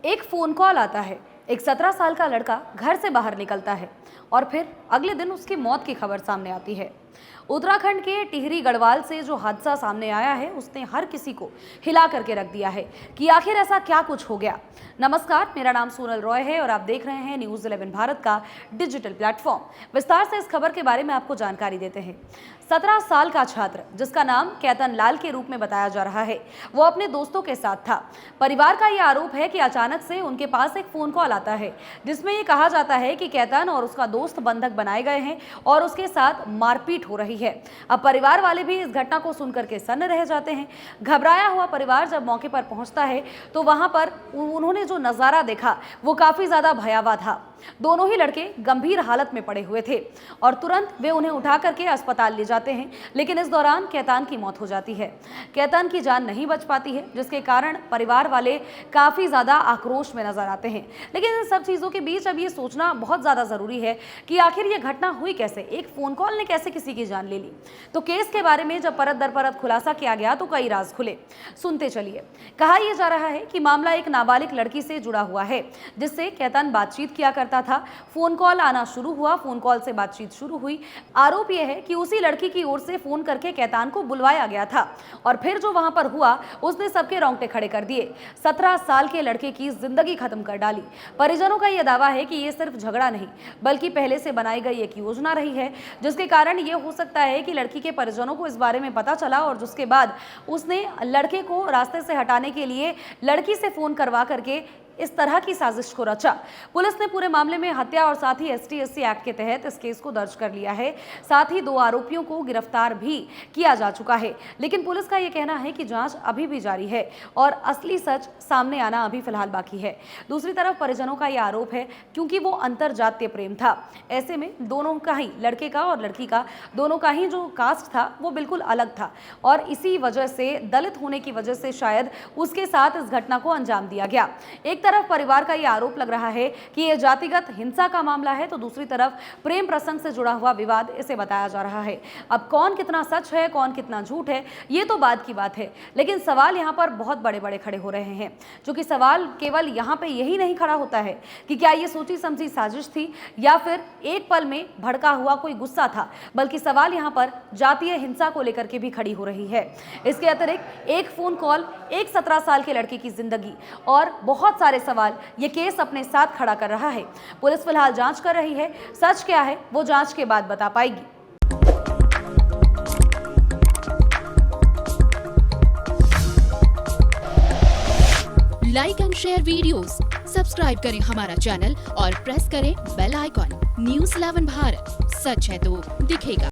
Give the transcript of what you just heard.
एक phone call आता है। एक 17 साल का लड़का घर से बाहर निकलता है और फिर अगले दिन उसकी मौत की खबर सामने आती है। उत्तराखंड के टिहरी गढ़वाल से जो हादसा सामने आया है उसने हर किसी को हिला करके रख दिया है कि आखिर ऐसा क्या कुछ हो गया। नमस्कार, मेरा नाम सोनल रॉय है और आप देख रहे हैं न्यूज़ 11 भारत का डिजिटल प्लेटफॉर्म। विस्तार से इस खबर के बारे में आपको जानकारी देते हैं। 17 साल का छात्र, जिसका नाम केतन लाल के रूप में बताया जा रहा है, वो अपने दोस्तों के साथ था। परिवार का यह आरोप है कि अचानक से उनके पास एक फोन कॉल आता है जिसमें ये कहा जाता है कि केतन और उसका दोस्त बंधक बनाए गए हैं और उसके साथ मारपीट हो रही है। अब परिवार वाले भी इस घटना को सुनकर के सन्न रह जाते हैं। घबराया हुआ परिवार जब मौके पर पहुंचता है तो वहां पर उन्होंने जो नजारा देखा वो काफी ज्यादा भयावह था। दोनों ही लड़के गंभीर हालत में पड़े हुए थे और तुरंत वे उन्हें उठा करके अस्पताल ले जाते हैं, लेकिन इस दौरान केतन की मौत हो जाती है। केतन की जान नहीं बच पाती है, जिसके कारण परिवार वाले काफी ज्यादा आक्रोश में नजर आते हैं। लेकिन इन सब चीजों के बीच अब ये सोचना बहुत ज्यादा जरूरी है कि आखिर ये घटना हुई कैसे, एक फोन कॉल ने कैसे किसी की जान ले ली। तो केस के बारे में जब परत दर परत खुलासा किया गया तो कई राज खुले। सुनते चलिए। कहा यह जा रहा है कि मामला एक नाबालिग लड़की से जुड़ा हुआ है जिससे केतन बातचीत किया करता था। फोन कॉल आना शुरू हुआ, फोन कॉल से बातचीत शुरू हुई। आरोप यह है कि उसी लड़की की ओर से फोन करके केतन को बुलवाया गया था और फिर जो वहां पर हुआ उसने सबके रोंगटे खड़े कर दिए। 17 साल के लड़के की जिंदगी खत्म कर डाली। परिजनों का यह दावा है कि यह सिर्फ झगड़ा नहीं बल्कि पहले से बनाई गई एक योजना रही है, जिसके कारण यह हो सकता है कि लड़की के परिजनों को इस बारे में पता चला और जिसके बाद उसने लड़के को रास्ते से हटाने के लिए लड़की से फोन करवा करके इस तरह की साजिश को रचा। पुलिस ने पूरे मामले में हत्या और साथ ही ST/SC एक्ट के तहत इस केस को दर्ज कर लिया है। साथ ही 2 आरोपियों को गिरफ्तार भी किया जा चुका है। लेकिन पुलिस का यह कहना है कि जांच अभी भी जारी है और असली सच सामने आना अभी फिलहाल बाकी है। दूसरी तरफ परिजनों का यह आरोप है क्योंकि वो अंतरजातीय प्रेम था, ऐसे में दोनों का ही, लड़के का और लड़की का, दोनों का ही जो कास्ट था वो बिल्कुल अलग था और इसी वजह से, दलित होने की वजह से शायद उसके साथ इस घटना को अंजाम दिया गया। एक तरफ परिवार का यह आरोप लग रहा है कि यह जातिगत हिंसा का मामला है तो दूसरी तरफ प्रेम प्रसंग से जुड़ा हुआ विवाद इसे बताया जा रहा है। अब कौन कितना सच है, कौन कितना झूठ है, ये तो बाद की बात है, लेकिन सवाल यहाँ पर बहुत बड़े बड़े खड़े हो रहे हैं। क्योंकि सवाल केवल यहाँ पे यही नहीं खड़ा होता है कि क्या ये सोची समझी साजिश थी या फिर एक पल में भड़का हुआ कोई गुस्सा था, बल्कि सवाल यहाँ पर जातीय हिंसा को लेकर के भी खड़ी हो रही है। इसके अतिरिक्त एक फोन कॉल, एक 17 साल के लड़के की जिंदगी और बहुत सारे सवाल ये केस अपने साथ खड़ा कर रहा है। पुलिस फिलहाल जांच कर रही है। सच क्या है वो जांच के बाद बता पाएगी। Like and share videos, subscribe करें हमारा चैनल और प्रेस करें बेल आइकॉन। न्यूज़ 11 भारत, सच है तो दिखेगा।